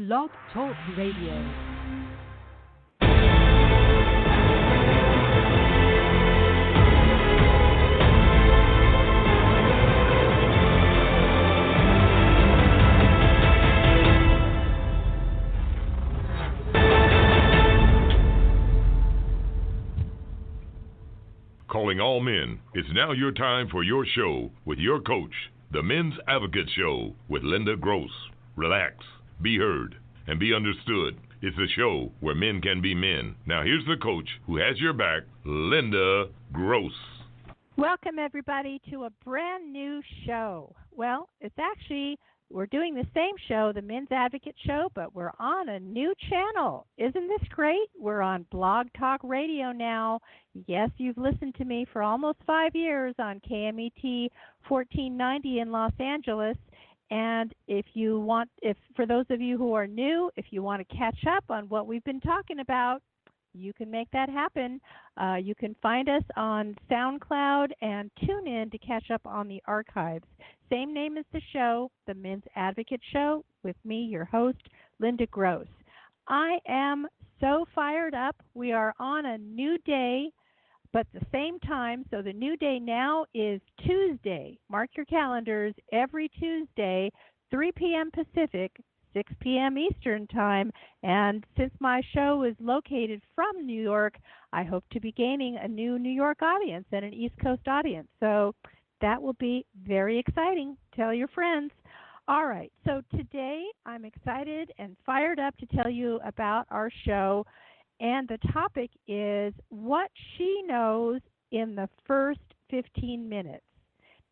Blog Talk Radio. Calling all men, it's now your time for your show with your coach, the Men's Advocate Show with Linda Gross. Relax, be heard, and be understood. It's a show where men can be men. Now here's the coach who has your back, Linda Gross. Welcome everybody to a brand new show. Well, it's actually, we're doing the same show, the Men's Advocate Show, but we're on a new channel. Isn't this great? We're on Blog Talk Radio now. Yes, you've listened to me for almost 5 years on KMET 1490 in Los Angeles. And if for those of you who are new, if you want to catch up on what we've been talking about, you can make that happen. You can find us on SoundCloud and tune in to catch up on the archives. Same name as the show, the Men's Advocate Show, with me, your host, Linda Gross. I am so fired up. We are on a new day, but the same time. So the new day now is Tuesday. Mark your calendars. Every Tuesday, 3 p.m. Pacific, 6 p.m. Eastern Time. And since my show is located from New York, I hope to be gaining a new New York audience and an East Coast audience. So that will be very exciting. Tell your friends. All right. So today I'm excited and fired up to tell you about our show. And the topic is what she knows in the first 15 minutes.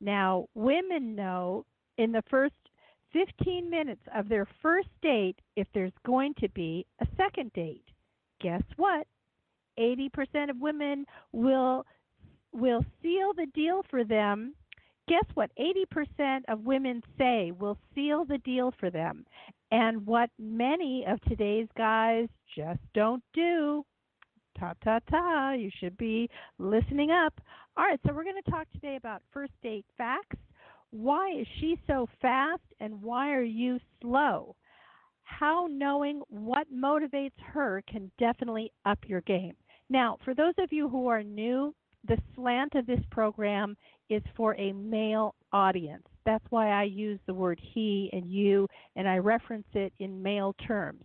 Now, women know in the first 15 minutes of their first date if there's going to be a second date. Guess what? 80% of women will seal the deal for them. Guess what? 80% of women say will seal the deal for them. And what many of today's guys just don't do. Ta-ta-ta, you should be listening up. All right, so we're going to talk today about first date facts. Why is she so fast and why are you slow? How knowing what motivates her can definitely up your game. Now, for those of you who are new, the slant of this program is for a male audience. That's why I use the word he and you, and I reference it in male terms.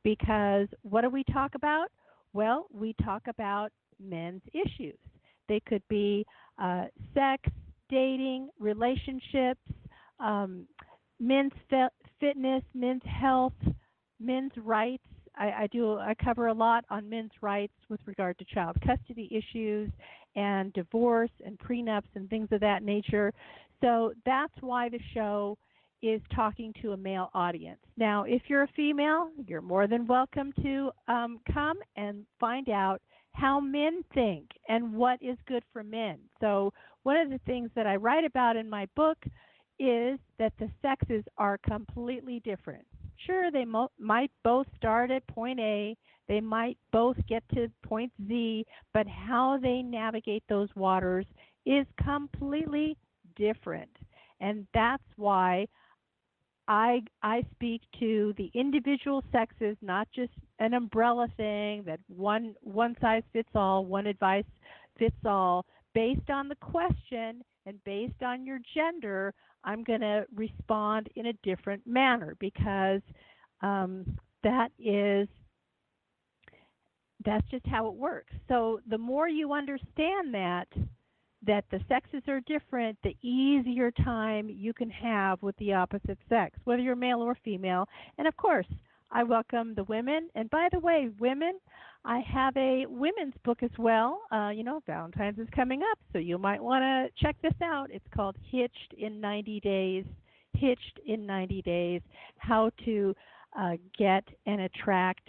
Because what do we talk about? Well, we talk about men's issues. They could be sex, dating, relationships, men's fitness, men's health, men's rights. I cover a lot on men's rights with regard to child custody issues and divorce and prenups and things of that nature. So that's why the show is talking to a male audience. Now, if you're a female, you're more than welcome to come and find out how men think and what is good for men. So one of the things that I write about in my book is that the sexes are completely different. Sure, they might both start at point A, they might both get to point Z, but how they navigate those waters is completely different. And that's why I speak to the individual sexes, not just an umbrella thing that one size fits all, one advice fits all. Based on the question and based on your gender, I'm going to respond in a different manner because that's just how it works. So the more you understand that the sexes are different, the easier time you can have with the opposite sex, whether you're male or female. And of course, I welcome the women. And by the way, women, I have a women's book as well. Valentine's is coming up, so you might want to check this out. It's called Hitched in 90 Days. Hitched in 90 Days, how to get and attract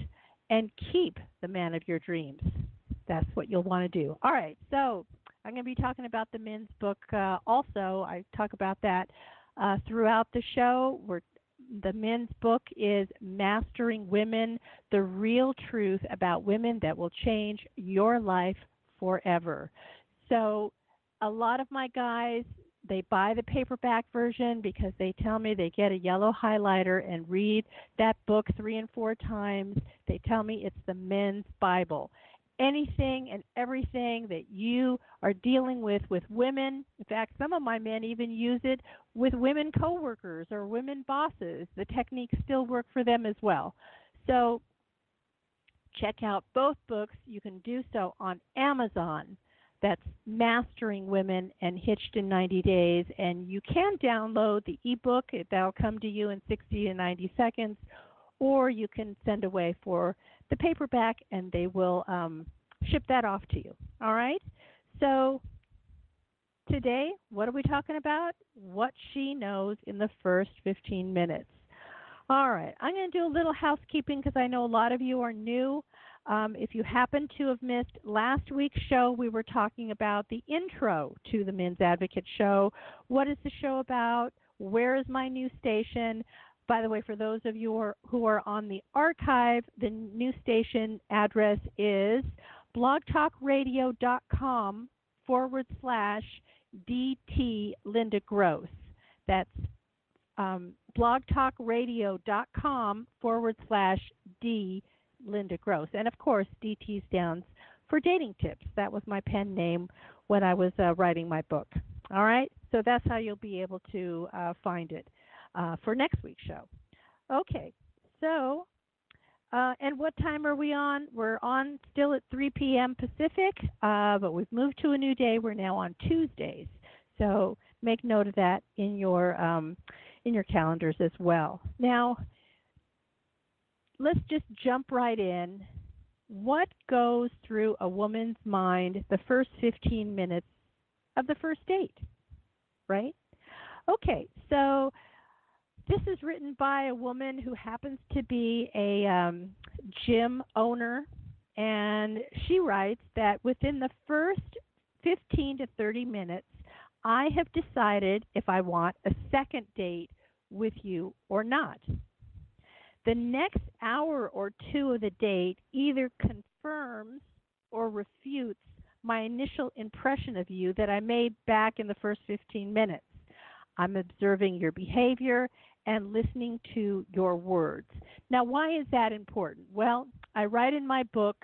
and keep the man of your dreams. That's what you'll want to do. All right, so I'm going to be talking about the men's book also. I talk about that throughout the show. The men's book is Mastering Women, the Real Truth About Women That Will Change Your Life Forever. So a lot of my guys They buy the paperback version because they tell me they get a yellow highlighter and read that book 3 and 4 times. They tell me it's the men's Bible. Anything and everything that you are dealing with women, in fact, some of my men even use it with women coworkers or women bosses. The techniques still work for them as well. So check out both books. You can do so on Amazon. That's Mastering Women and Hitched in 90 Days. And you can download the ebook. That'll come to you in 60 to 90 seconds. Or you can send away for the paperback, and they will ship that off to you. All right? So today, what are we talking about? What she knows in the first 15 minutes. All right. I'm going to do a little housekeeping because I know a lot of you are new. If you happen to have missed last week's show, we were talking about the intro to the Men's Advocate Show. What is the show about? Where is my new station? By the way, for those of you who are on the archive, the new station address is blogtalkradio.com/DT Linda Gross. That's blogtalkradio.com/D Linda Gross. And of course, DT stands for Dating Tips. That was my pen name when I was writing my book. All right? So that's how you'll be able to find it for next week's show. Okay. So, and what time are we on? We're on still at 3 p.m. Pacific, but we've moved to a new day. We're now on Tuesdays. So make note of that in your calendars as well. Now, let's just jump right in. What goes through a woman's mind the first 15 minutes of the first date, right? Okay, so this is written by a woman who happens to be a gym owner, and she writes that within the first 15 to 30 minutes, I have decided if I want a second date with you or not. The next hour or two of the date either confirms or refutes my initial impression of you that I made back in the first 15 minutes. I'm observing your behavior and listening to your words. Now, why is that important? Well, I write in my book,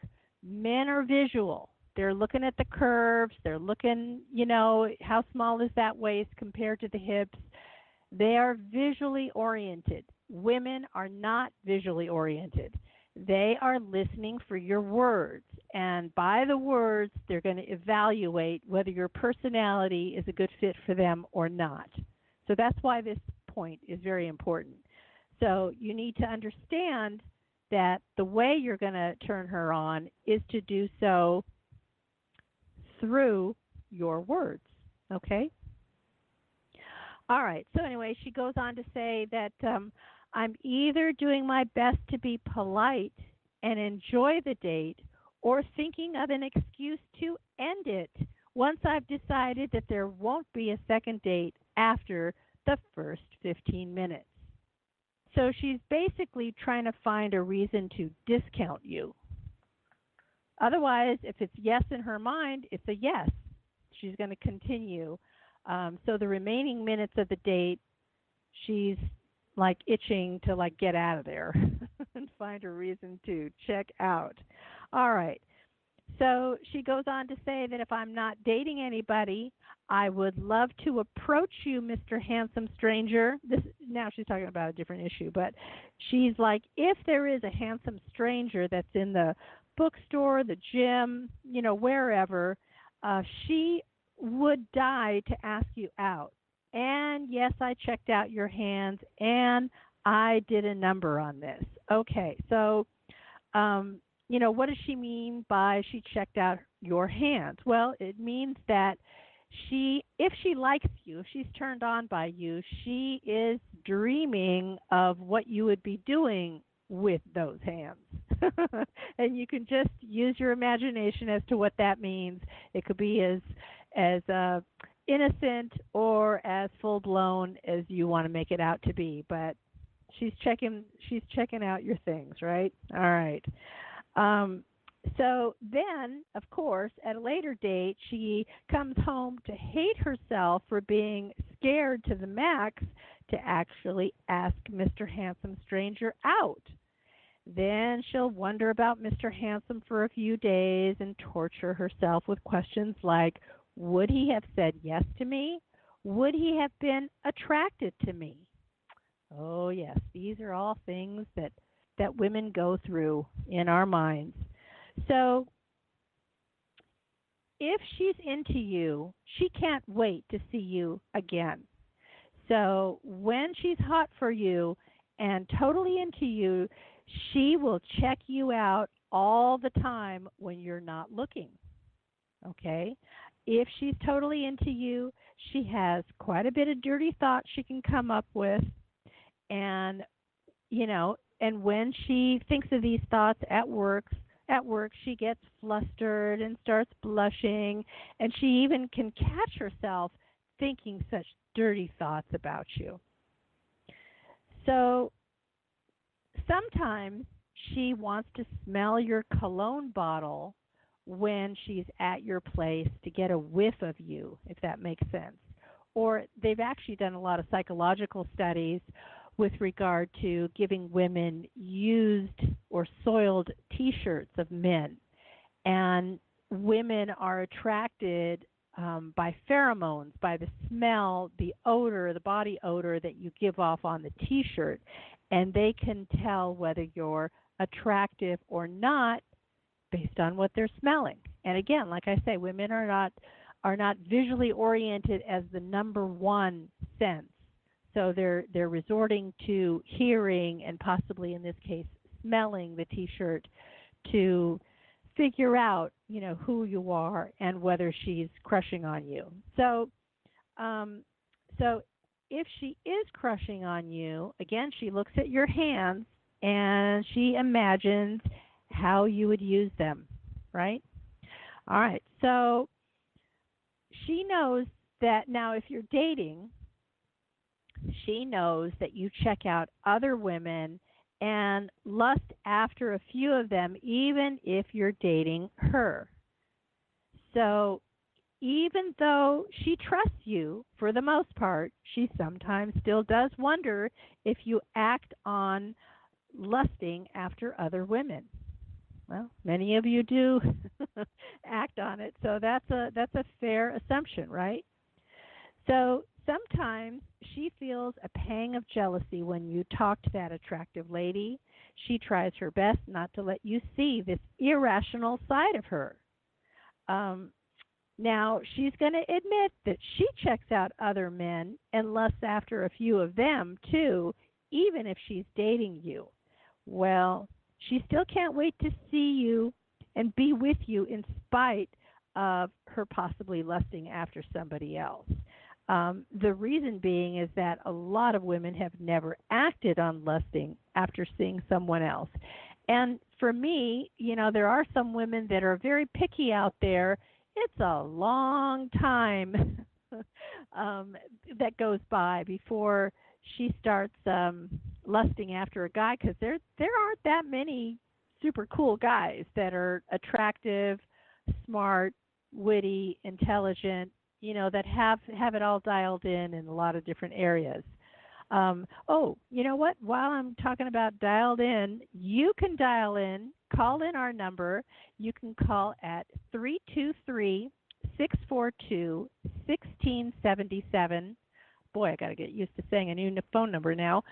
men are visual. They're looking at the curves. They're looking, how small is that waist compared to the hips. They are visually oriented. Women are not visually oriented. They are listening for your words. And by the words, they're going to evaluate whether your personality is a good fit for them or not. So that's why this point is very important. So you need to understand that the way you're going to turn her on is to do so through your words. Okay? All right. So anyway, she goes on to say that I'm either doing my best to be polite and enjoy the date or thinking of an excuse to end it once I've decided that there won't be a second date after the first 15 minutes. So she's basically trying to find a reason to discount you. Otherwise, if it's yes in her mind, it's a yes. She's going to continue. So the remaining minutes of the date, she's like itching to get out of there and find a reason to check out. All right. So she goes on to say that if I'm not dating anybody, I would love to approach you, Mr. Handsome Stranger. Now she's talking about a different issue, but she's like, if there is a handsome stranger that's in the bookstore, the gym, wherever, she would die to ask you out. And yes, I checked out your hands, and I did a number on this. Okay, so, what does she mean by she checked out your hands? Well, it means that if she likes you, if she's turned on by you, she is dreaming of what you would be doing with those hands. And you can just use your imagination as to what that means. It could be as innocent or as full blown as you want to make it out to be, but she's checking out your things, right? All right. So then, of course, at a later date, she comes home to hate herself for being scared to the max to actually ask Mr. Handsome Stranger out. Then she'll wonder about Mr. Handsome for a few days and torture herself with questions like, would he have said yes to me? Would he have been attracted to me? Oh, yes, these are all things that women go through in our minds. So if she's into you, she can't wait to see you again. So when she's hot for you and totally into you, she will check you out all the time when you're not looking. Okay? If she's totally into you, she has quite a bit of dirty thoughts she can come up with. And, and when she thinks of these thoughts at work she gets flustered and starts blushing, and she even can catch herself thinking such dirty thoughts about you. So sometimes she wants to smell your cologne bottle when she's at your place to get a whiff of you, if that makes sense. Or they've actually done a lot of psychological studies with regard to giving women used or soiled T-shirts of men. And women are attracted by pheromones, by the smell, the odor, the body odor that you give off on the T-shirt. And they can tell whether you're attractive or not based on what they're smelling. And again, like I say, women are not visually oriented as the number one sense. So they're resorting to hearing and possibly in this case smelling the T-shirt to figure out, who you are and whether she's crushing on you. So if she is crushing on you, again, she looks at your hands and she imagines how you would use them, right? All right. So she knows that now if you're dating, she knows that you check out other women and lust after a few of them, even if you're dating her. So even though she trusts you for the most part, she sometimes still does wonder if you act on lusting after other women. Well, many of you do act on it, so that's a fair assumption, right? So sometimes she feels a pang of jealousy when you talk to that attractive lady. She tries her best not to let you see this irrational side of her. Now, she's going to admit that she checks out other men and lusts after a few of them, too, even if she's dating you. Well, she still can't wait to see you and be with you in spite of her possibly lusting after somebody else. The reason being is that a lot of women have never acted on lusting after seeing someone else. And for me, there are some women that are very picky out there. It's a long time that goes by before she starts lusting after a guy, because there aren't that many super cool guys that are attractive, smart, witty, intelligent, that have it all dialed in a lot of different areas. You know what? While I'm talking about dialed in, you can dial in, call in our number. You can call at 323-642-1677. Boy, I got to get used to saying a new phone number now.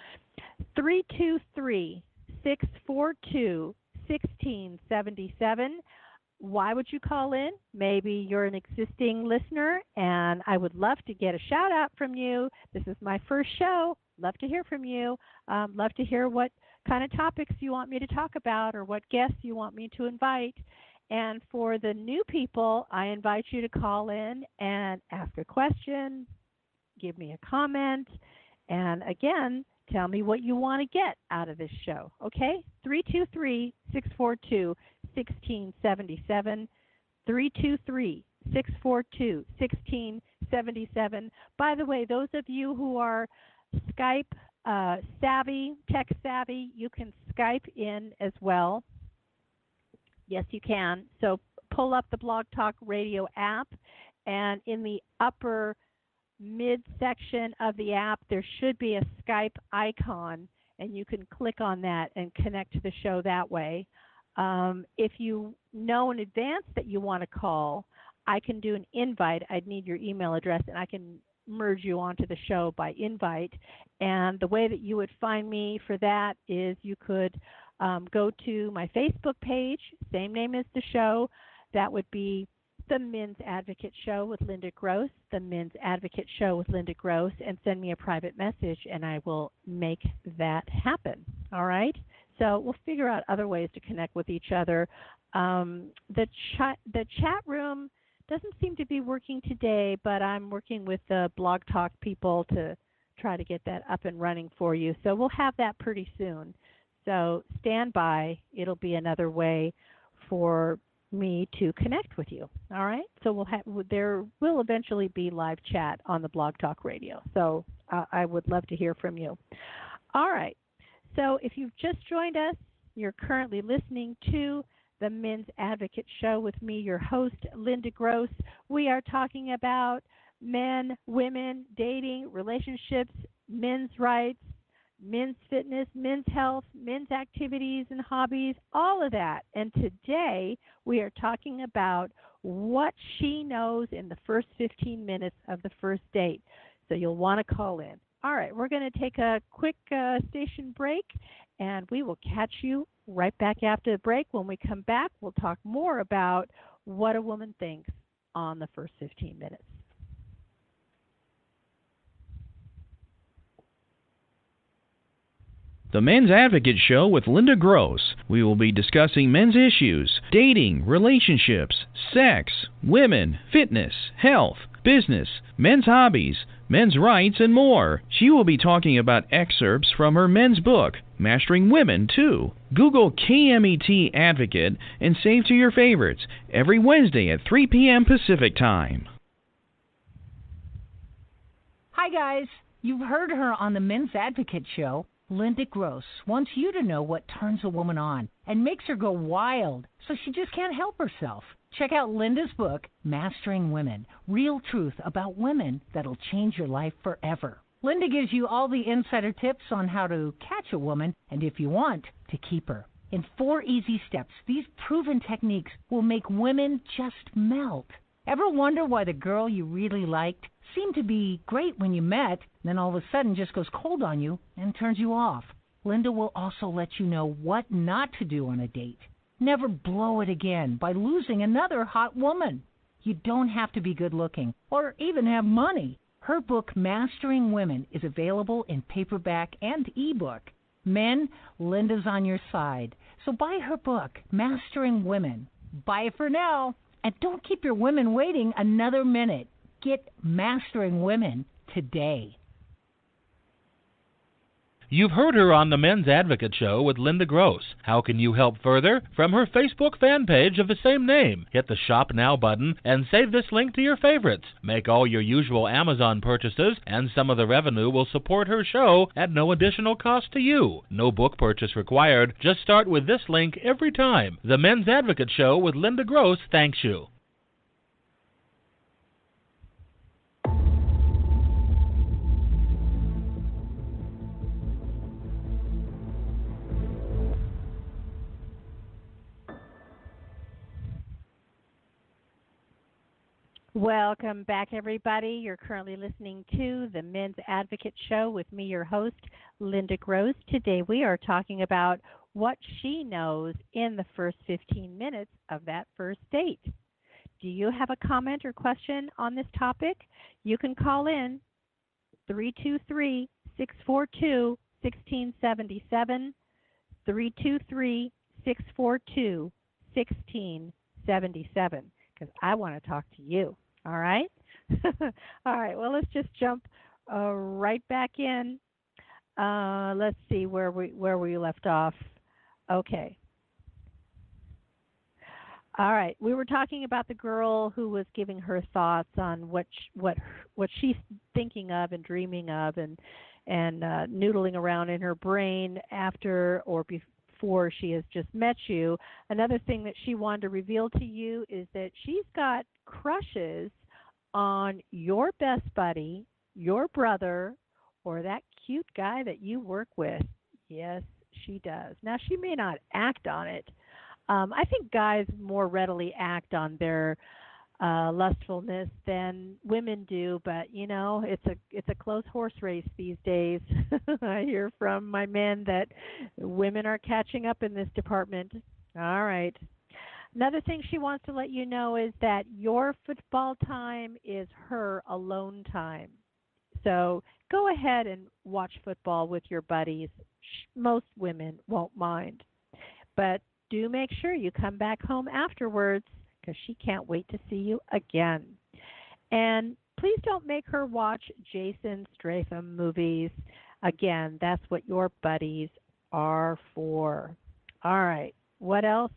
323-642-1677. Why would you call in? Maybe you're an existing listener, and I would love to get a shout-out from you. This is my first show. Love to hear from you. Love to hear what kind of topics you want me to talk about or what guests you want me to invite. And for the new people, I invite you to call in and ask a question, give me a comment, and again, tell me what you want to get out of this show. Okay? 323-642-1677. 323-642-1677. By the way, those of you who are Skype savvy, tech savvy, you can Skype in as well. Yes, you can. So pull up the Blog Talk Radio app, and in the upper midsection of the app, there should be a Skype icon, and you can click on that and connect to the show that way. If you know in advance that you want to call, I can do an invite. I'd need your email address, and I can merge you onto the show by invite. And the way that you would find me for that is you could go to my Facebook page, same name as the show. That would be The Men's Advocate Show with Linda Gross, The Men's Advocate Show with Linda Gross, and send me a private message, and I will make that happen. All right? So we'll figure out other ways to connect with each other. The chat room doesn't seem to be working today, but I'm working with the Blog Talk people to try to get that up and running for you. So we'll have that pretty soon. So stand by. It'll be another way for me to connect with you. All right? So there will eventually be live chat on the Blog Talk Radio. So I would love to hear from you. All right. So if you've just joined us, you're currently listening to the Men's Advocate Show with me, your host, Linda Gross. We are talking about men, women, dating, relationships, men's rights, men's fitness, men's health, men's activities and hobbies, all of that. And today we are talking about what she knows in the first 15 minutes of the first date. So you'll want to call in. All right, we're going to take a quick station break, and we will catch you right back after the break. When we come back, we'll talk more about what a woman thinks on the first 15 minutes. The Men's Advocate Show with Linda Gross. We will be discussing men's issues, dating, relationships, sex, women, fitness, health, business, men's hobbies, men's rights, and more. She will be talking about excerpts from her men's book, Mastering Women, too. Google KMET Advocate and save to your favorites every Wednesday at 3 p.m. Pacific Time. Hi, guys. You've heard her on the Men's Advocate Show. Linda Gross wants you to know what turns a woman on and makes her go wild so she just can't help herself. Check out Linda's book, Mastering Women, Real Truth About Women That'll Change Your Life Forever. Linda gives you all the insider tips on how to catch a woman and, if you want, to keep her. In 4 easy steps, these proven techniques will make women just melt. Ever wonder why the girl you really liked seemed to be great when you met, then all of a sudden just goes cold on you and turns you off? Linda will also let you know what not to do on a date. Never blow it again by losing another hot woman. You don't have to be good looking or even have money. Her book, Mastering Women, is available in paperback and ebook. Men, Linda's on your side. So buy her book, Mastering Women. Buy it for now. And don't keep your women waiting another minute. Get Mastering Women today. You've heard her on the Men's Advocate Show with Linda Gross. How can you help further? From her Facebook fan page of the same name. Hit the Shop Now button and save this link to your favorites. Make all your usual Amazon purchases, and some of the revenue will support her show at no additional cost to you. No book purchase required. Just start with this link every time. The Men's Advocate Show with Linda Gross thanks you. Welcome back, everybody. You're currently listening to the Men's Advocate Show with me, your host, Linda Gross. Today we are talking about what she knows in the first 15 minutes of that first date. Do you have a comment or question on this topic? You can call in 323-642-1677, 323-642-1677, because I want to talk to you. All right? All right, well, let's just jump right back in. Let's see where we left off. Okay. All right, we were talking about the girl who was giving her thoughts on what she's thinking of and dreaming of, and noodling around in her brain after or before she has just met you. Another thing that she wanted to reveal to you is that she's got crushes on your best buddy, your brother, or that cute guy that you work with. Yes, she does. Now, she may not act on it. I think guys more readily act on their lustfulness than women do, but it's a close horse race these days. I hear from my men that women are catching up in this department. All right. Another thing she wants to let you know is that your football time is her alone time. So go ahead and watch football with your buddies. Most women won't mind. But do make sure you come back home afterwards because she can't wait to see you again. And please don't make her watch Jason Statham movies. Again, that's what your buddies are for. All right. What else?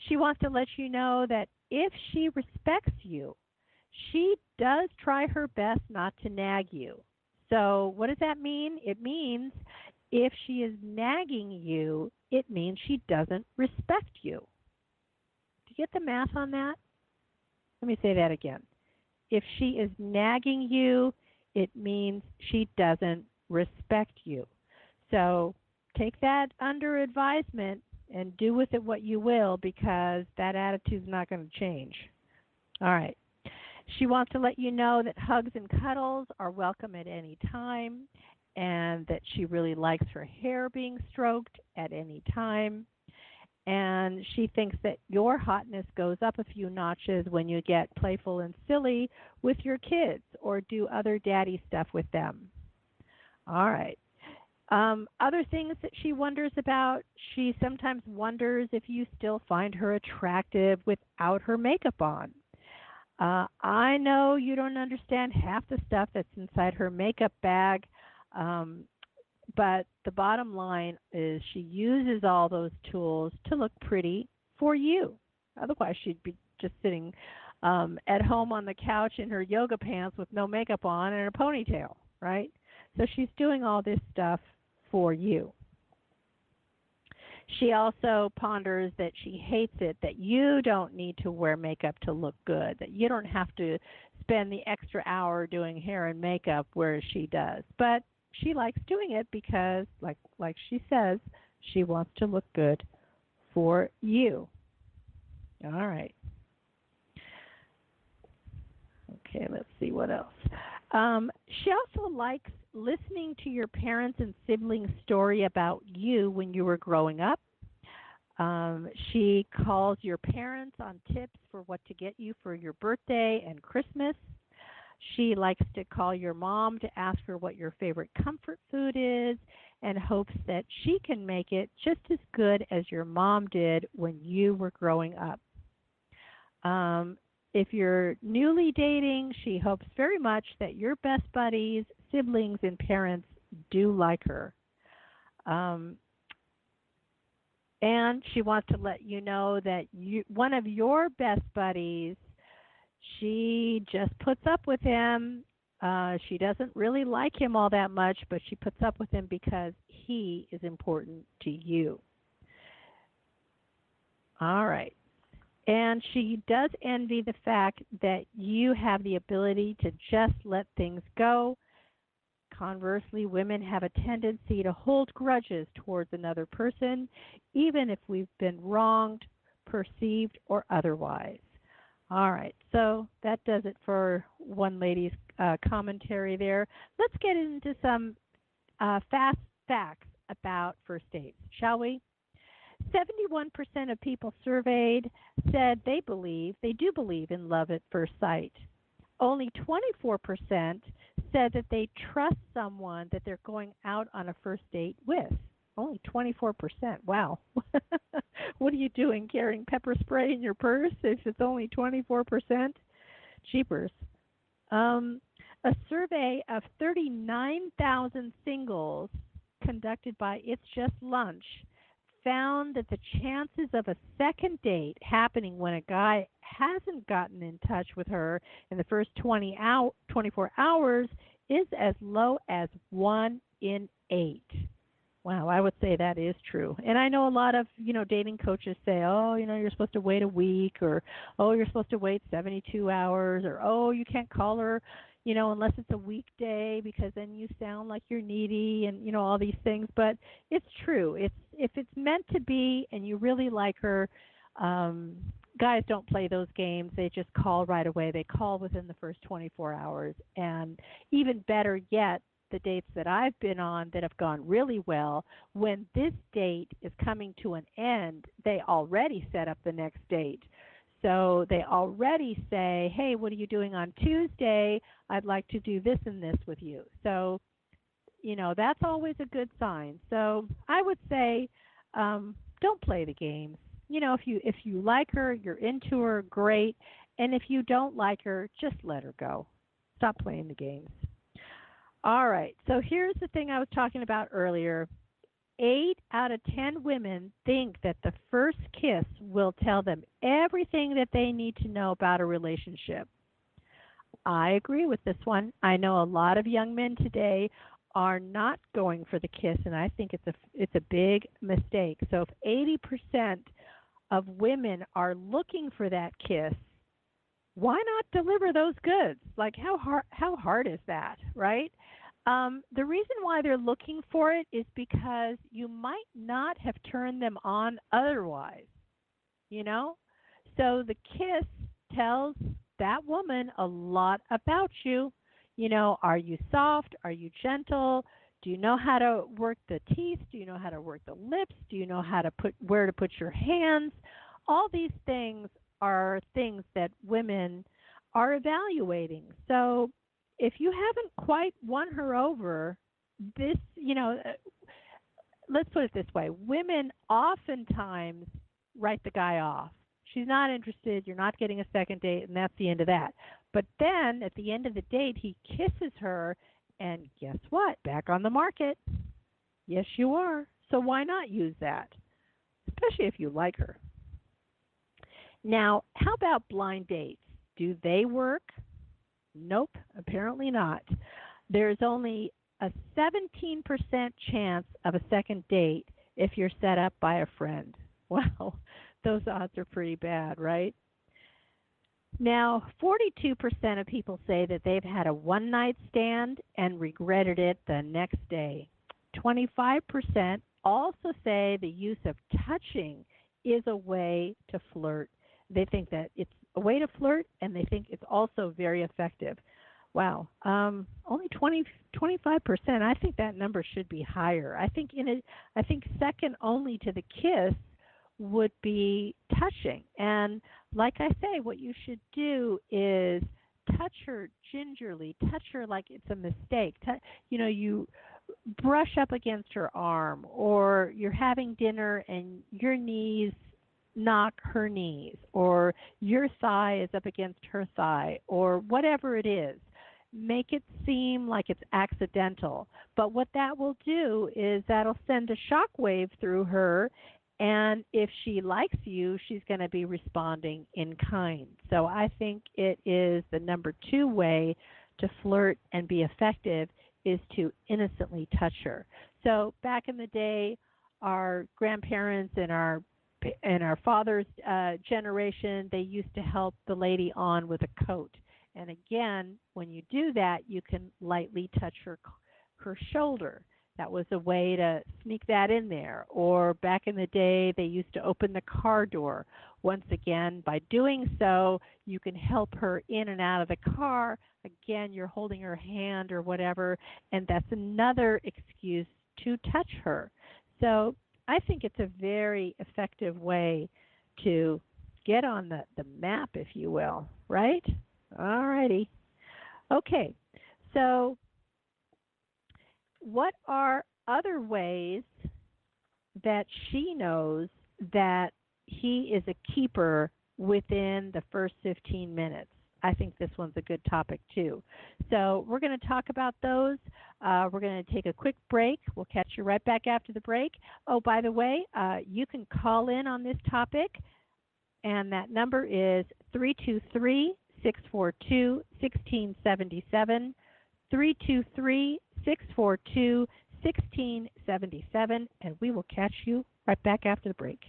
She wants to let you know that if she respects you, she does try her best not to nag you. So what does that mean? It means if she is nagging you, it means she doesn't respect you. Do you get the math on that? Let me say that again. If she is nagging you, it means she doesn't respect you. So take that under advisement and do with it what you will, because that attitude is not going to change. All right. She wants to let you know that hugs and cuddles are welcome at any time, and that she really likes her hair being stroked at any time. And she thinks that your hotness goes up a few notches when you get playful and silly with your kids or do other daddy stuff with them. All right. Other things that she wonders about, she sometimes wonders if you still find her attractive without her makeup on. I know you don't understand half the stuff that's inside her makeup bag, but the bottom line is she uses all those tools to look pretty for you. Otherwise, she'd be just sitting at home on the couch in her yoga pants with no makeup on and a ponytail, right? So she's doing all this stuff for you. She also ponders that she hates it, that you don't need to wear makeup to look good, that you don't have to spend the extra hour doing hair and makeup whereas she does. But she likes doing it because, like she says, she wants to look good for you. All right. Okay, let's see what else. She also likes listening to your parents and siblings' story about you when you were growing up. She calls your parents on tips for what to get you for your birthday and Christmas. She likes to call your mom to ask her what your favorite comfort food is and hopes that she can make it just as good as your mom did when you were growing up. If you're newly dating, she hopes very much that your best buddies, siblings, and parents do like her. And she wants to let you know that one of your best buddies, she just puts up with him. She doesn't really like him all that much, but she puts up with him because he is important to you. All right. And she does envy the fact that you have the ability to just let things go. Conversely, women have a tendency to hold grudges towards another person, even if we've been wronged, perceived, or otherwise. All right, so that does it for one lady's commentary there. Let's get into some fast facts about first dates, shall we? 71% of people surveyed said they do believe in love at first sight. Only 24% said that they trust someone that they're going out on a first date with. Only 24%. Wow. What are you doing, carrying pepper spray in your purse if it's only 24%? Jeepers. A survey of 39,000 singles conducted by It's Just Lunch found that the chances of a second date happening when a guy hasn't gotten in touch with her in the first 24 hours is as low as 1 in 8. Wow, I would say that is true. And I know a lot of, dating coaches say, oh, you're supposed to wait a week, or, oh, you're supposed to wait 72 hours, or, oh, you can't call her, unless it's a weekday because then you sound like you're needy and, all these things. But it's true. If it's meant to be and you really like her, guys don't play those games. They just call right away. They call within the first 24 hours. And even better yet, the dates that I've been on that have gone really well, when this date is coming to an end, they already set up the next date. So they already say, hey, what are you doing on Tuesday? I'd like to do this and this with you. So, that's always a good sign. So I would say don't play the games. If you like her, you're into her, great. And if you don't like her, just let her go. Stop playing the games. All right, so here's the thing I was talking about earlier. 8 out of 10 women think that the first kiss will tell them everything that they need to know about a relationship. I agree with this one. I know a lot of young men today are not going for the kiss, and I think it's a big mistake. So if 80% of women are looking for that kiss, why not deliver those goods? Like how hard is that, right? The reason why they're looking for it is because you might not have turned them on otherwise, So the kiss tells that woman a lot about you. Are you soft? Are you gentle? Do you know how to work the teeth? Do you know how to work the lips? Do you know where to put your hands? All these things are things that women are evaluating. So if you haven't quite won her over, let's put it this way. Women oftentimes write the guy off. She's not interested. You're not getting a second date, and that's the end of that. But then at the end of the date, he kisses her, and guess what? Back on the market. Yes, you are. So why not use that, especially if you like her? Now, how about blind dates? Do they work? Nope, apparently not. There's only a 17% chance of a second date if you're set up by a friend. Wow, those odds are pretty bad, right? Now, 42% of people say that they've had a one-night stand and regretted it the next day. 25% also say the use of touching is a way to flirt. They think that it's a way to flirt, and they think it's also very effective. Wow, only 25%. I think that number should be higher. I think second only to the kiss would be touching. And like I say, what you should do is touch her gingerly, touch her like it's a mistake. You brush up against her arm, or you're having dinner and your knees knock her knees, or your thigh is up against her thigh, or whatever it is. Make it seem like it's accidental. But what that will do is that'll send a shock wave through her, and if she likes you, she's going to be responding in kind. So I think it is the number 2 way to flirt and be effective is to innocently touch her. So back in the day, our grandparents and our father's generation, they used to help the lady on with a coat. And again, when you do that, you can lightly touch her shoulder. That was a way to sneak that in there. Or back in the day, they used to open the car door. Once again, by doing so, you can help her in and out of the car. Again, you're holding her hand or whatever, and that's another excuse to touch her. So I think it's a very effective way to get on the map, if you will, right? All righty. Okay, so what are other ways that she knows that he is a keeper within the first 15 minutes? I think this one's a good topic too. So we're going to talk about those. We're going to take a quick break. We'll catch you right back after the break. Oh, by the way, you can call in on this topic, and that number is 323-642-1677, 323-642-1677. 1677, and we will catch you right back after the break.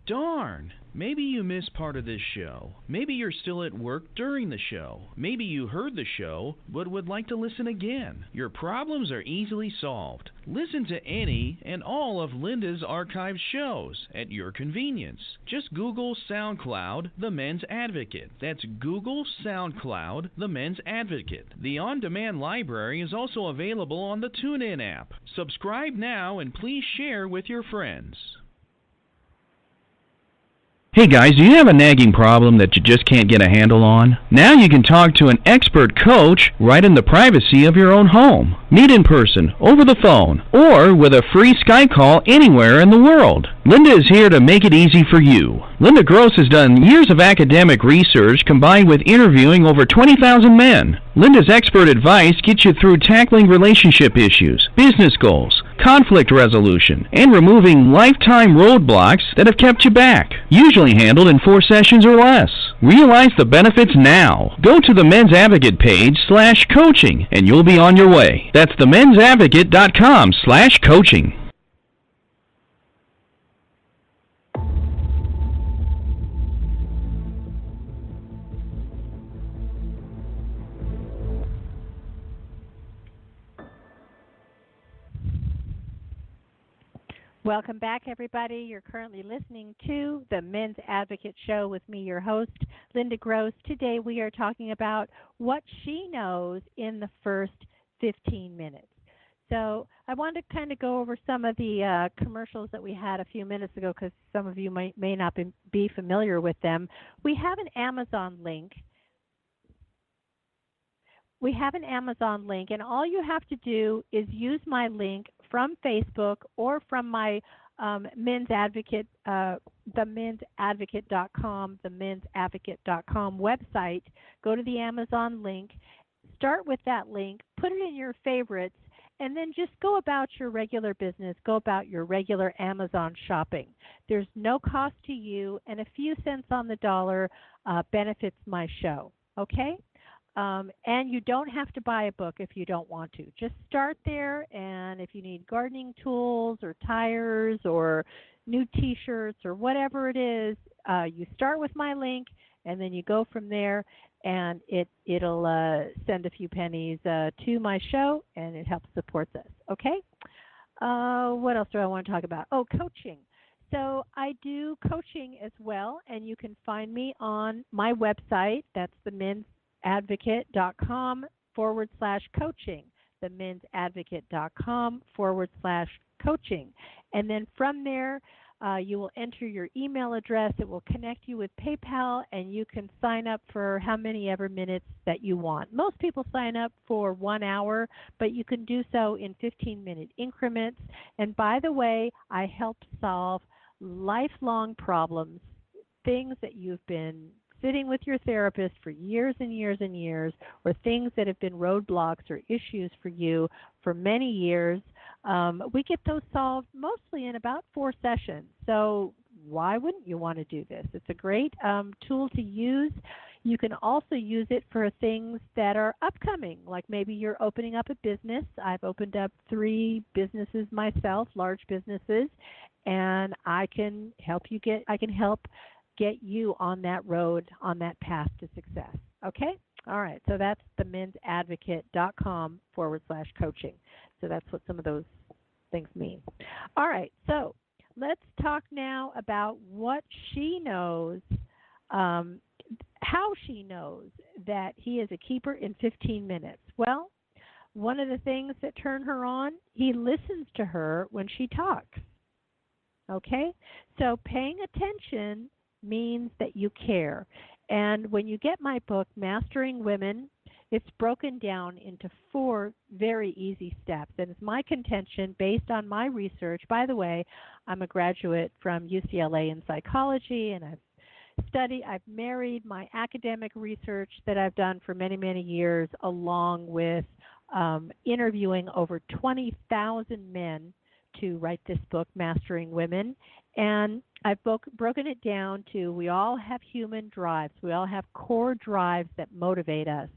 Darn! Maybe you missed part of this show. Maybe you're still at work during the show. Maybe you heard the show but would like to listen again. Your problems are easily solved. Listen to any and all of Linda's archived shows at your convenience. Just Google SoundCloud The Men's Advocate. That's Google SoundCloud The Men's Advocate. The on-demand library is also available on the TuneIn app. Subscribe now and please share with your friends. Hey guys, do you have a nagging problem that you just can't get a handle on? Now you can talk to an expert coach right in the privacy of your own home. Meet in person, over the phone, or with a free Skype call anywhere in the world. Linda is here to make it easy for you. Linda Gross has done years of academic research combined with interviewing over 20,000 men. Linda's expert advice gets you through tackling relationship issues, business goals, conflict resolution, and removing lifetime roadblocks that have kept you back. Usually handled in 4 sessions or less. Realize the benefits now. Go to the Men's Advocate page /coaching and you'll be on your way. That's themensadvocate.com/coaching. Welcome back, everybody. You're currently listening to the Men's Advocate Show with me, your host, Linda Gross. Today we are talking about what she knows in the first 15 minutes. So I wanted to kind of go over some of the commercials that we had a few minutes ago because some of you may not be familiar with them. We have an Amazon link. And all you have to do is use my link from Facebook or from my Men's Advocate, themensadvocate.com website. Go to the Amazon link, start with that link, put it in your favorites, and then just go about your regular business, go about your regular Amazon shopping. There's no cost to you, and a few cents on the dollar benefits my show, okay? And you don't have to buy a book if you don't want to. Just start there, and if you need gardening tools or tires or new T-shirts or whatever it is, you start with my link, and then you go from there, and it'll send a few pennies to my show, and it helps support this, okay? What else do I want to talk about? Oh, coaching. So I do coaching as well, and you can find me on my website. That's themensadvocate.com/coaching, themensadvocate.com/coaching. And then from there, you will enter your email address. It will connect you with PayPal, and you can sign up for how many ever minutes that you want. Most people sign up for 1 hour, but you can do so in 15-minute increments. And by the way, I help solve lifelong problems, things that you've been sitting with your therapist for years and years and years, or things that have been roadblocks or issues for you for many years. We get those solved mostly in about 4 sessions. So why wouldn't you want to do this? It's a great tool to use. You can also use it for things that are upcoming, like maybe you're opening up a business. I've opened up 3 businesses myself, large businesses, and I can help get you on that road, on that path to success. Okay? All right. So that's themensadvocate.com/coaching. So that's what some of those things mean. All right. So let's talk now about what she knows, how she knows that he is a keeper in 15 minutes. Well, one of the things that turn her on, he listens to her when she talks. Okay? So paying attention means that you care. And when you get my book, Mastering Women, it's broken down into 4 very easy steps. And it's my contention, based on my research. By the way, I'm a graduate from UCLA in psychology, and I've married my academic research that I've done for many, many years, along with interviewing over 20,000 men to write this book, Mastering Women. And I've broken it down to we all have human drives. We all have core drives that motivate us.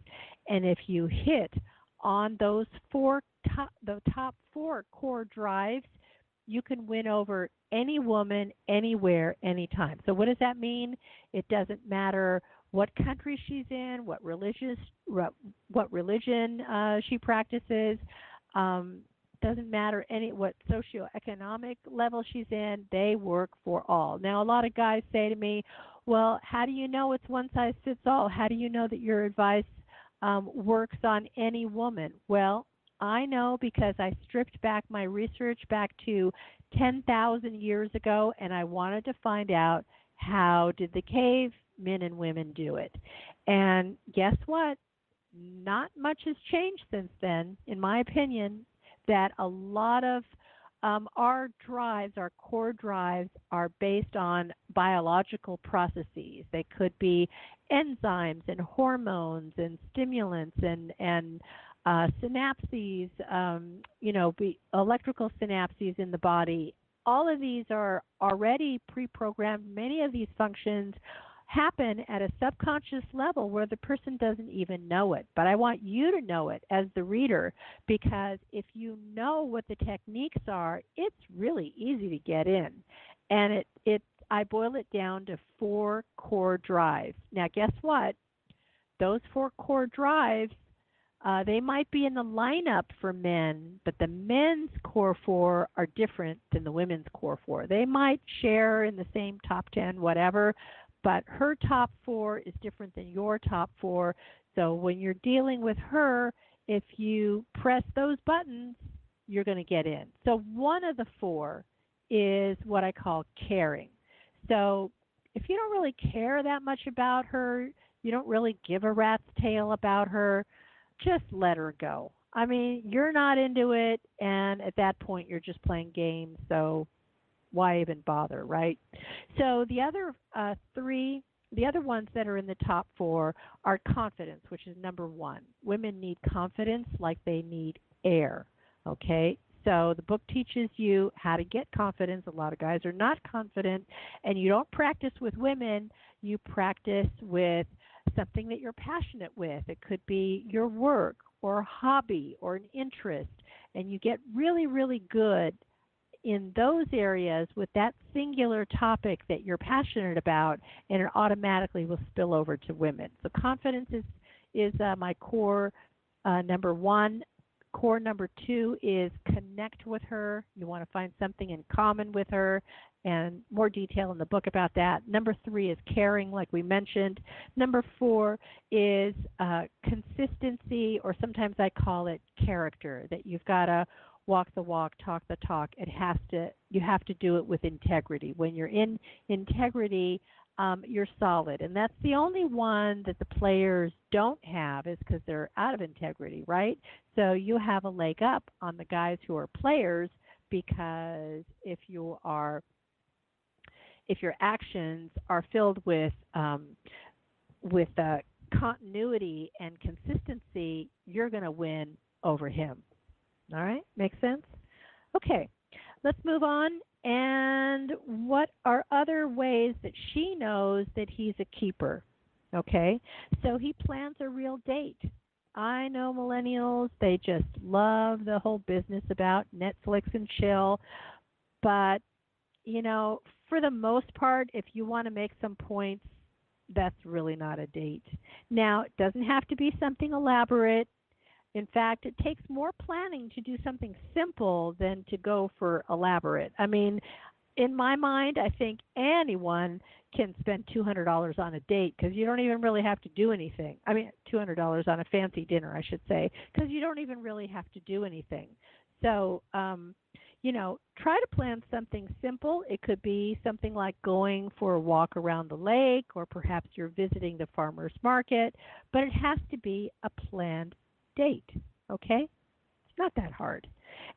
And if you hit on those the top four core drives, you can win over any woman, anywhere, anytime. So what does that mean? It doesn't matter what country she's in, what religion she practices. Doesn't matter what socioeconomic level she's in. They work for all. Now, a lot of guys say to me, "Well, how do you know it's one size fits all? How do you know that your advice works on any woman?" Well, I know because I stripped back my research back to 10,000 years ago, and I wanted to find out how did the cave men and women do it. And guess what? Not much has changed since then, in my opinion, that a lot of our drives, our core drives, are based on biological processes. They could be enzymes and hormones and stimulants and synapses, electrical synapses in the body. All of these are already pre-programmed. Many of these functions happen at a subconscious level where the person doesn't even know it. But I want you to know it as the reader, because if you know what the techniques are, it's really easy to get in. And I boil it down to 4 core drives. Now, guess what? Those 4 core drives, they might be in the lineup for men, but the men's core 4 are different than the women's core 4. They might share in the same top 10, whatever, but her top 4 is different than your top 4. So when you're dealing with her, if you press those buttons, you're going to get in. So one of the 4 is what I call caring. So if you don't really care that much about her, you don't really give a rat's tail about her, just let her go. I mean, you're not into it, and at that point you're just playing games, so why even bother, right? So the other 3, the other ones that are in the top 4 are confidence, which is number 1. Women need confidence like they need air, okay? So the book teaches you how to get confidence. A lot of guys are not confident, and you don't practice with women. You practice with something that you're passionate with. It could be your work or a hobby or an interest, and you get really, really good in those areas with that singular topic that you're passionate about, and it automatically will spill over to women. So confidence is my core number 1. Core number 2 is connect with her. You want to find something in common with her, and more detail in the book about that. Number 3 is caring, like we mentioned. Number 4 is consistency, or sometimes I call it character, that you've got to walk the walk, talk the talk. You have to do it with integrity. When you're in integrity, you're solid. And that's the only one that the players don't have, is because they're out of integrity, right? So you have a leg up on the guys who are players, because if your actions are filled with continuity and consistency, you're going to win over him. All right? Makes sense? Okay. Let's move on. And what are other ways that she knows that he's a keeper? Okay? So he plans a real date. I know millennials, they just love the whole business about Netflix and chill. But, for the most part, if you want to make some points, that's really not a date. Now, it doesn't have to be something elaborate. In fact, it takes more planning to do something simple than to go for elaborate. I mean, in my mind, I think anyone can spend $200 on a date, because you don't even really have to do anything. I mean, $200 on a fancy dinner, I should say, because you don't even really have to do anything. So, try to plan something simple. It could be something like going for a walk around the lake, or perhaps you're visiting the farmer's market, but it has to be a planned date, okay? It's not that hard.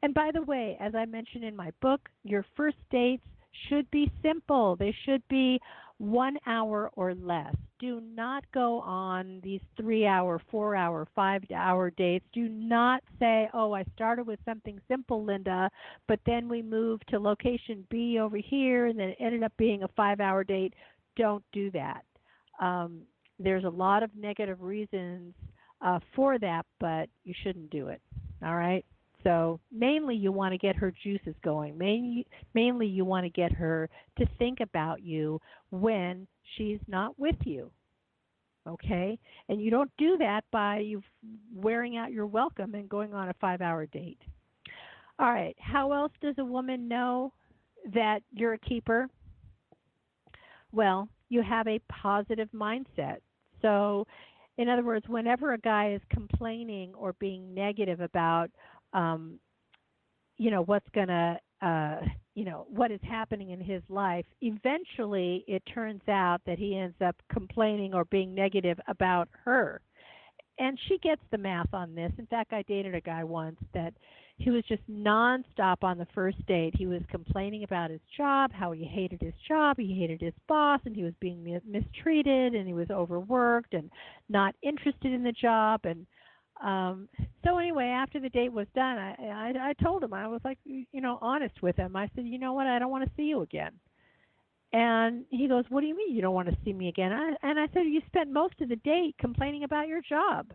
And by the way, as I mentioned in my book, your first dates should be simple. They should be 1 hour or less. Do not go on these 3 hour, 4 hour, 5 hour dates. Do not say, oh, I started with something simple, Linda, but then we moved to location B over here and then it ended up being a 5 hour date. Don't do that. There's a lot of negative reasons for that, but you shouldn't do it. All right? So mainly you want to get her juices going. Mainly you want to get her to think about you when she's not with you. Okay? And you don't do that by you wearing out your welcome and going on a 5 hour date. All right. How else does a woman know that you're a keeper? Well, you have a positive mindset. So, in other words, whenever a guy is complaining or being negative about what's going to, what is happening in his life, eventually it turns out that he ends up complaining or being negative about her. And she gets the math on this. In fact, I dated a guy once that he was just nonstop on the first date. He was complaining about his job, how he hated his job, he hated his boss, and he was being mistreated, and he was overworked and not interested in the job. And so anyway, after the date was done, I told him, I was like, honest with him. I said, you know what, I don't want to see you again. And he goes, what do you mean you don't want to see me again? And I said, you spent most of the date complaining about your job.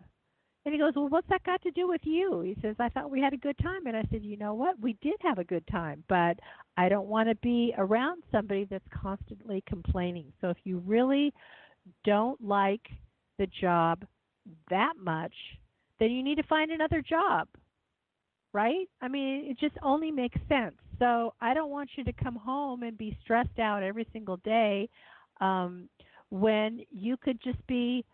And he goes, well, what's that got to do with you? He says, I thought we had a good time. And I said, you know what? We did have a good time, but I don't want to be around somebody that's constantly complaining. So if you really don't like the job that much, then you need to find another job, right? I mean, it just only makes sense. So I don't want you to come home and be stressed out every single day when you could just be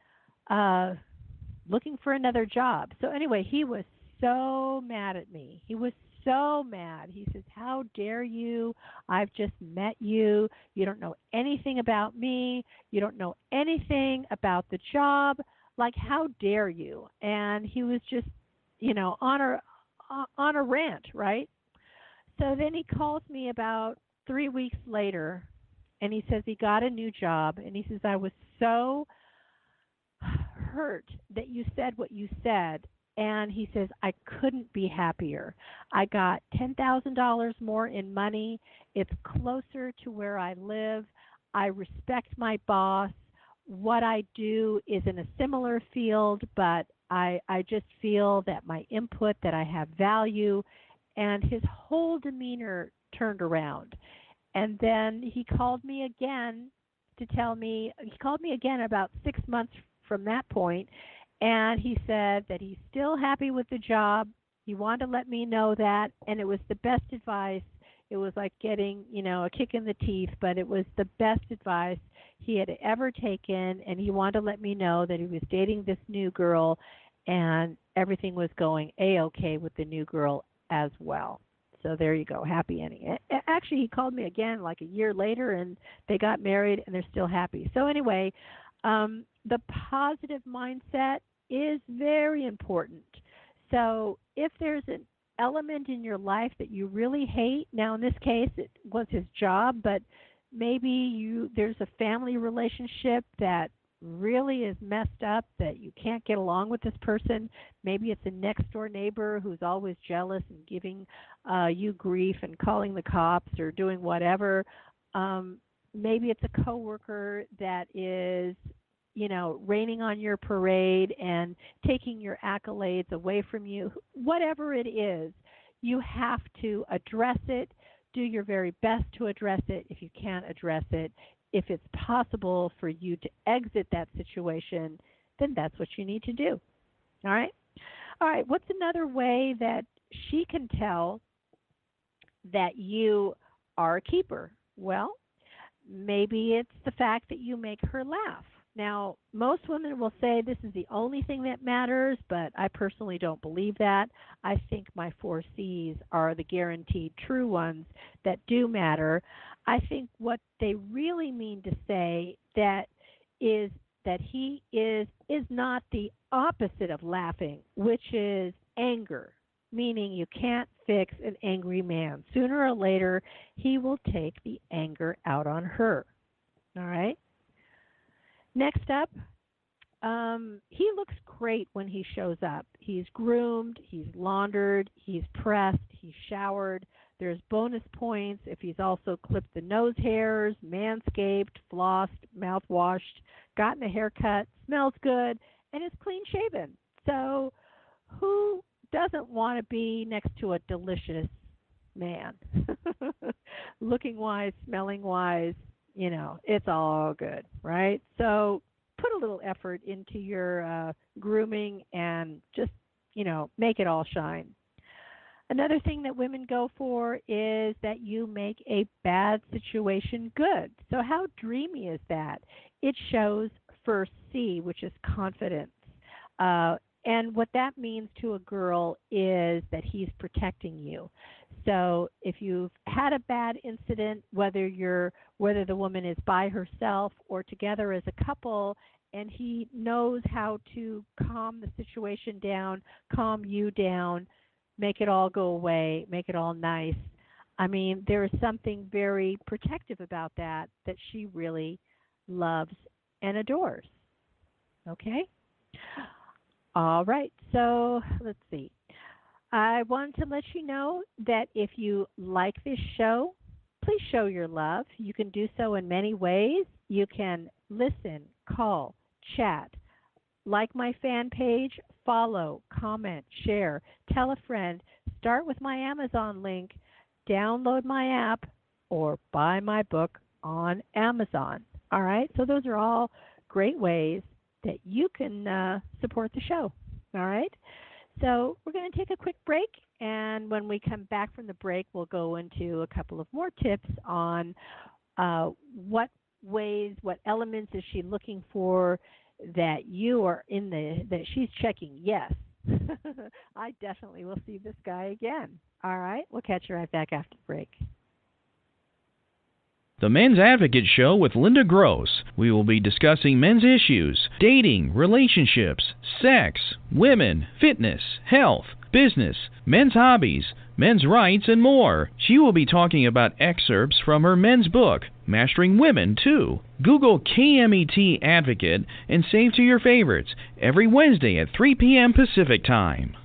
looking for another job. So anyway, he was so mad at me. He was so mad. He says, how dare you? I've just met you. You don't know anything about me. You don't know anything about the job. Like, how dare you? And he was just, on a rant, right? So then he calls me about 3 weeks later, and he says he got a new job, and he says, I was so hurt that you said what you said, and he says, I couldn't be happier. I got $10,000 more in money. It's closer to where I live. I respect my boss. What I do is in a similar field, but I just feel that my input, that I have value. And his whole demeanor turned around. And then he called me again to tell me, he called me again about 6 months from that point, and he said that he's still happy with the job. He wanted to let me know that, and it was the best advice. It was like getting, a kick in the teeth, but it was the best advice he had ever taken, and he wanted to let me know that he was dating this new girl, and everything was going A-okay with the new girl as well. So there you go, happy ending. Actually, he called me again like a year later, and they got married, and they're still happy. So anyway, the positive mindset is very important. So if there's an element in your life that you really hate, now in this case it was his job, but maybe there's a family relationship that really is messed up, that you can't get along with this person. Maybe it's a next door neighbor who's always jealous and giving you grief and calling the cops or doing whatever. Maybe it's a coworker that is raining on your parade and taking your accolades away from you. Whatever it is, you have to address it. Do your very best to address it. If you can't address it, if it's possible for you to exit that situation, then that's what you need to do. All right? All right, what's another way that she can tell that you are a keeper? Well, maybe it's the fact that you make her laugh. Now, most women will say this is the only thing that matters, but I personally don't believe that. I think my 4 C's are the guaranteed true ones that do matter. I think what they really mean to say that is that he is not the opposite of laughing, which is anger, meaning you can't fix an angry man. Sooner or later, he will take the anger out on her. All right. Next up, he looks great when he shows up. He's groomed, he's laundered, he's pressed, he's showered. There's bonus points if he's also clipped the nose hairs, manscaped, flossed, mouthwashed, gotten a haircut, smells good, and is clean shaven. So who doesn't want to be next to a delicious man? Looking wise, smelling wise, it's all good, right? So put a little effort into your grooming and just, make it all shine. Another thing that women go for is that you make a bad situation good. So how dreamy is that? It shows first C, which is confidence. And what that means to a girl is that he's protecting you. So if you've had a bad incident, whether the woman is by herself or together as a couple, and he knows how to calm the situation down, calm you down, make it all go away, make it all nice. I mean, there is something very protective about that she really loves and adores. Okay? All right, so let's see. I want to let you know that if you like this show, please show your love. You can do so in many ways. You can listen, call, chat, like my fan page, follow, comment, share, tell a friend, start with my Amazon link, download my app, or buy my book on Amazon. All right, so those are all great ways that you can support the show. All right, so we're going to take a quick break, and when we come back from the break, we'll go into a couple of more tips on what elements is she looking for that you are that she's checking yes. I definitely will see this guy again. All right, we'll catch you right back after the break. The Men's Advocate Show with Linda Gross. We will be discussing men's issues, dating, relationships, sex, women, fitness, health, business, men's hobbies, men's rights, and more. She will be talking about excerpts from her men's book, Mastering Women, too. Google KMET Advocate and save to your favorites every Wednesday at 3 p.m. Pacific Time.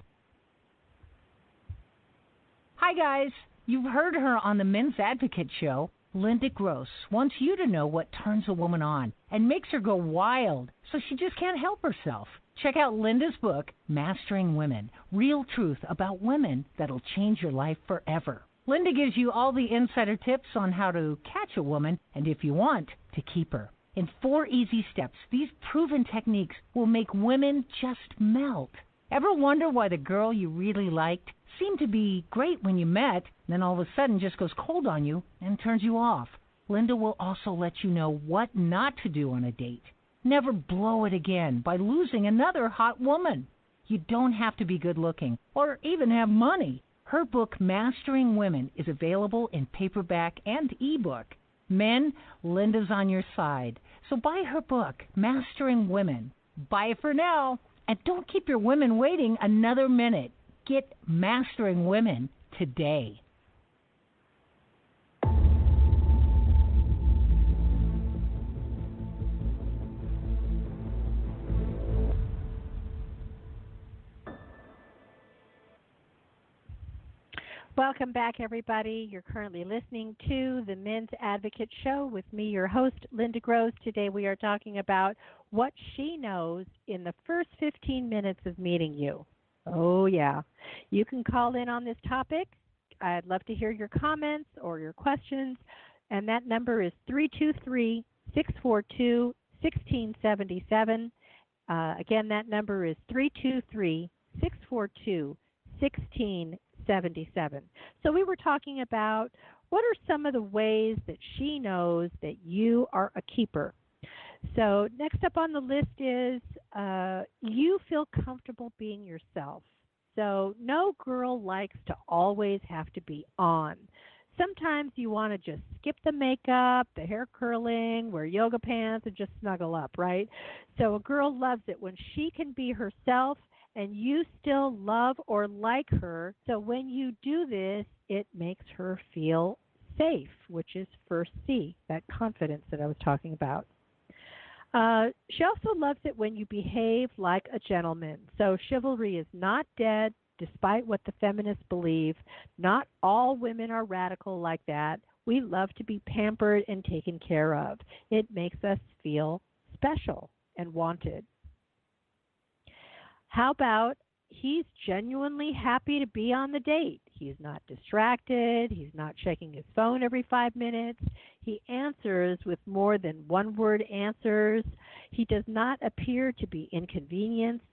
Hi, guys. You've heard her on the Men's Advocate Show. Linda Gross wants you to know what turns a woman on and makes her go wild so she just can't help herself. Check out Linda's book, Mastering Women, Real Truth About Women That'll Change Your Life Forever. Linda gives you all the insider tips on how to catch a woman and, if you want, to keep her. In 4 easy steps, these proven techniques will make women just melt. Ever wonder why the girl you really liked seemed to be great when you met, then all of a sudden just goes cold on you and turns you off? Linda will also let you know what not to do on a date. Never blow it again by losing another hot woman. You don't have to be good looking or even have money. Her book, Mastering Women, is available in paperback and ebook. Men, Linda's on your side. So buy her book, Mastering Women. Buy it for now. And don't keep your women waiting another minute. Get Mastering Women today. Welcome back, everybody. You're currently listening to the Men's Advocate Show with me, your host, Linda Gross. Today we are talking about what she knows in the first 15 minutes of meeting you. Oh, yeah. You can call in on this topic. I'd love to hear your comments or your questions, and that number is 323-642-1677. Again, that number is 323-642-1677. So we were talking about what are some of the ways that she knows that you are a keeper. So next up on the list is you feel comfortable being yourself. So no girl likes to always have to be on. Sometimes you want to just skip the makeup, the hair curling, wear yoga pants, and just snuggle up, right? So a girl loves it when she can be herself and you still love or like her. So when you do this, it makes her feel safe, which is first C, that confidence that I was talking about. She also loves it when you behave like a gentleman. So chivalry is not dead, despite what the feminists believe. Not all women are radical like that. We love to be pampered and taken care of. It makes us feel special and wanted. How about he's genuinely happy to be on the date? He's not distracted. He's not checking his phone every 5 minutes. He answers with more than one-word answers. He does not appear to be inconvenienced.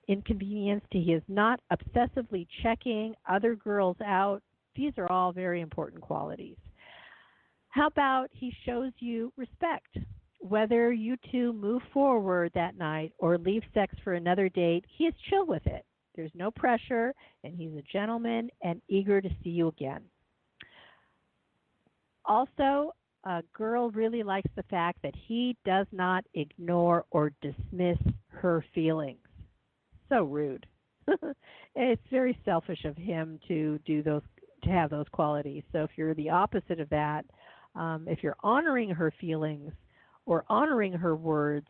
He is not obsessively checking other girls out. These are all very important qualities. How about he shows you respect? Whether you two move forward that night or leave sex for another date, he is chill with it. There's no pressure, and he's a gentleman and eager to see you again. Also, a girl really likes the fact that he does not ignore or dismiss her feelings. So rude. It's very selfish of him to have those qualities. So if you're the opposite of that, if you're honoring her feelings or honoring her words,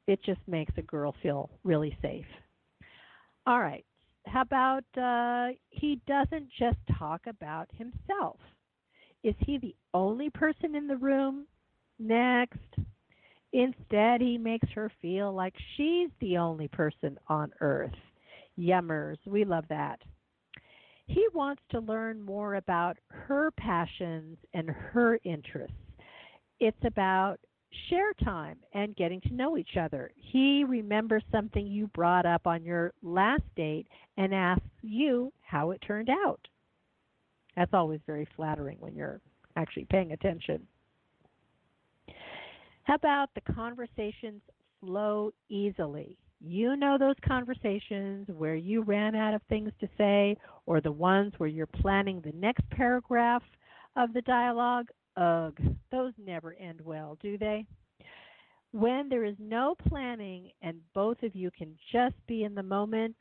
it just makes a girl feel really safe. All right. How about he doesn't just talk about himself? Is he the only person in the room? Next. Instead, he makes her feel like she's the only person on earth. Yummers. We love that. He wants to learn more about her passions and her interests. It's about share time and getting to know each other. He remembers something you brought up on your last date and asks you how it turned out. That's always very flattering when you're actually paying attention. How about the conversations flow easily? You know those conversations where you ran out of things to say, or the ones where you're planning the next paragraph of the dialogue. Ugh, those never end well, do they? When there is no planning and both of you can just be in the moment,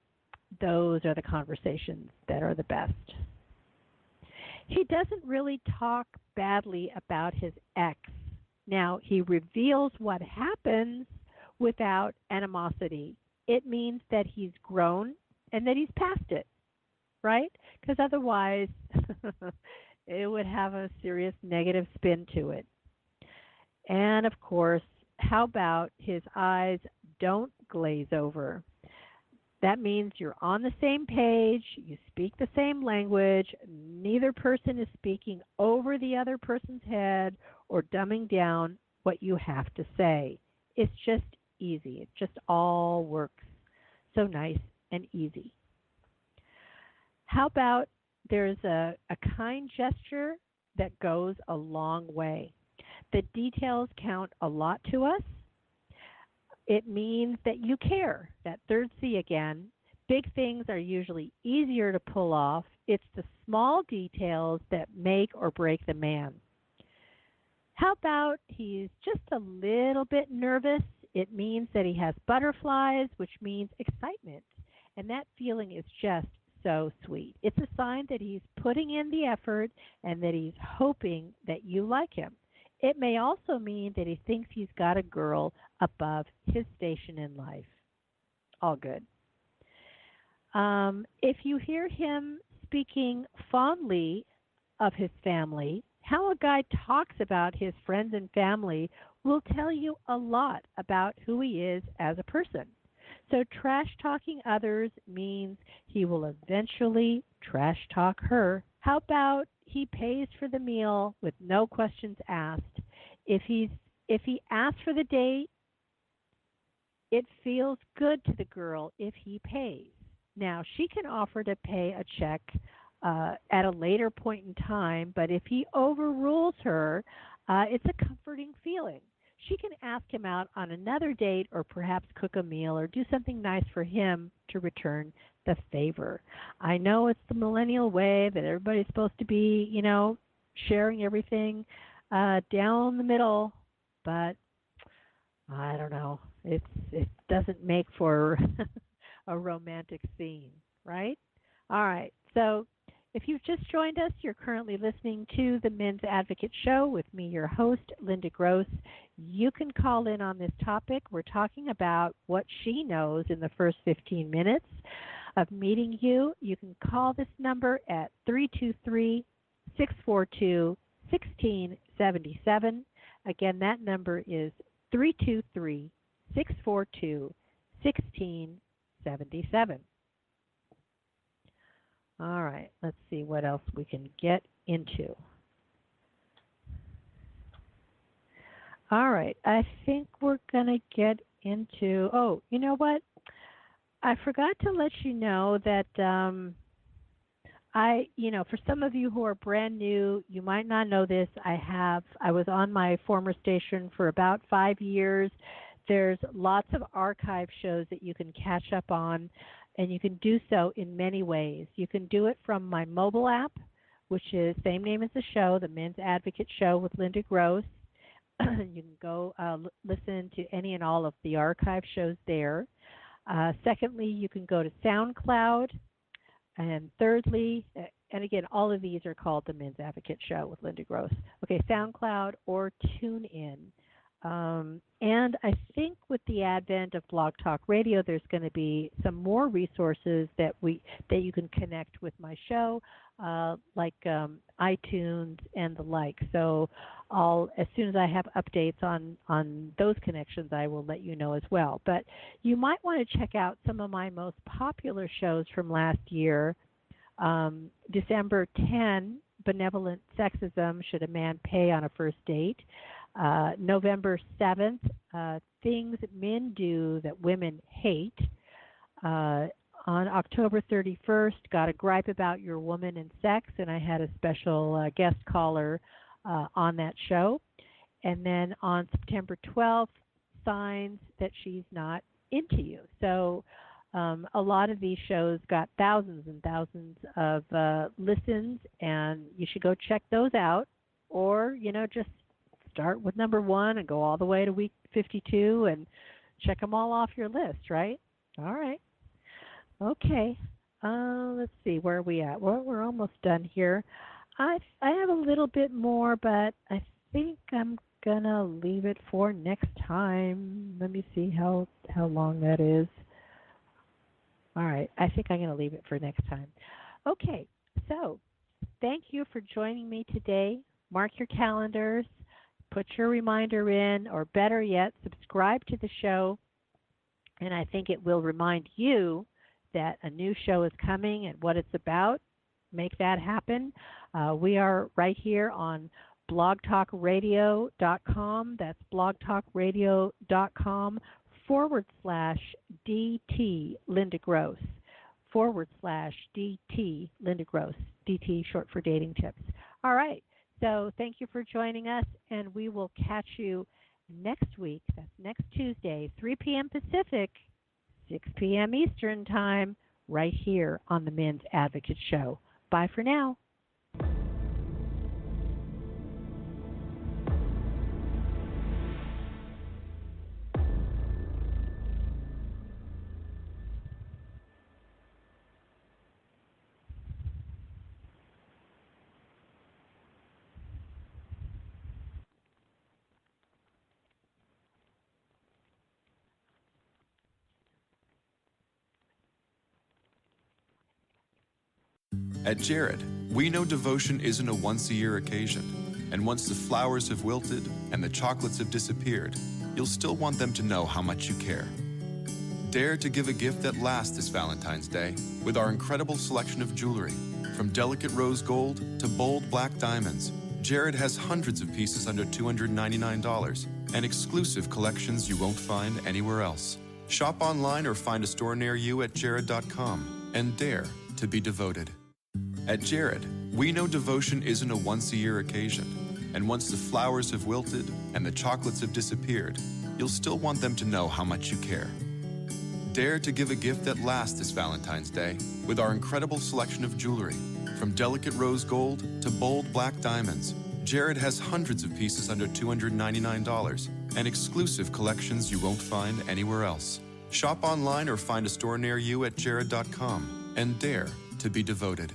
those are the conversations that are the best. He doesn't really talk badly about his ex. Now, he reveals what happens without animosity. It means that he's grown and that he's past it, right? Because otherwise it would have a serious negative spin to it. And, of course, how about his eyes don't glaze over? That means you're on the same page, you speak the same language, neither person is speaking over the other person's head or dumbing down what you have to say. It's just easy. It just all works so nice and easy. How about there's a kind gesture that goes a long way? The details count a lot to us. It means that you care. That third C again. Big things are usually easier to pull off. It's the small details that make or break the man. How about he's just a little bit nervous? It means that he has butterflies, which means excitement. And that feeling is just so sweet. It's a sign that he's putting in the effort and that he's hoping that you like him. It may also mean that he thinks he's got a girl above his station in life. All good. If you hear him speaking fondly of his family, how a guy talks about his friends and family will tell you a lot about who he is as a person. So trash talking others means he will eventually trash talk her. How about he pays for the meal with no questions asked? If he asks for the date, it feels good to the girl if he pays. Now, she can offer to pay a check at a later point in time, but if he overrules her, it's a comforting feeling. She can ask him out on another date or perhaps cook a meal or do something nice for him to return the favor. I know it's the millennial way that everybody's supposed to be, sharing everything down the middle, but I don't know. It doesn't make for a romantic scene, right? All right. So If you've just joined us, you're currently listening to the Men's Advocate Show with me, your host, Linda Gross. You can call in on this topic. We're talking about what she knows in the first 15 minutes of meeting you. You can call this number at 323-642-1677. Again, that number is 323-642-1677. All right, let's see what else we can get into. All right, I think we're going to get into, you know what? I forgot to let you know that for some of you who are brand new, you might not know this. I was on my former station for about 5 years. There's lots of archive shows that you can catch up on, and you can do so in many ways. You can do it from my mobile app, which is same name as the show, the Men's Advocate Show with Linda Gross. You can go listen to any and all of the archive shows there. Secondly, you can go to SoundCloud. And thirdly, and again, all of these are called the Men's Advocate Show with Linda Gross. Okay, SoundCloud or TuneIn. And I think with the advent of Blog Talk Radio, there's going to be some more resources that you can connect with my show, like iTunes and the like. So as soon as I have updates on those connections, I will let you know as well. But you might want to check out some of my most popular shows from last year. December 10, Benevolent Sexism, Should a Man Pay on a First Date? November 7th, Things Men Do That Women Hate. On October 31st, Got a Gripe About Your Woman and Sex, and I had a special guest caller on that show. And then on September 12th, Signs That She's Not Into You. So a lot of these shows got thousands and thousands of listens, and you should go check those out, or, just start with number 1 and go all the way to week 52 and check them all off your list, right? All right. Okay. Let's see, where are we at? Well, we're almost done here. I have a little bit more, but I think I'm going to leave it for next time. Let me see how long that is. All right. I think I'm going to leave it for next time. Okay. So thank you for joining me today. Mark your calendars. Put your reminder in, or better yet, subscribe to the show, and I think it will remind you that a new show is coming and what it's about. Make that happen. We are right here on blogtalkradio.com. That's blogtalkradio.com/DT Linda Gross, /DT Linda Gross, DT short for dating tips. All right. So thank you for joining us, and we will catch you next week. That's next Tuesday, 3 p.m. Pacific, 6 p.m. Eastern Time, right here on the Men's Advocate Show. Bye for now. At Jared, we know devotion isn't a once-a-year occasion, and once the flowers have wilted and the chocolates have disappeared, you'll still want them to know how much you care. Dare to give a gift that lasts this Valentine's Day with our incredible selection of jewelry. From delicate rose gold to bold black diamonds, Jared has hundreds of pieces under $299 and exclusive collections you won't find anywhere else. Shop online or find a store near you at jared.com and dare to be devoted. At Jared, we know devotion isn't a once-a-year occasion, and once the flowers have wilted and the chocolates have disappeared, you'll still want them to know how much you care. Dare to give a gift that lasts this Valentine's Day with our incredible selection of jewelry. From delicate rose gold to bold black diamonds, Jared has hundreds of pieces under $299 and exclusive collections you won't find anywhere else. Shop online or find a store near you at jared.com and dare to be devoted.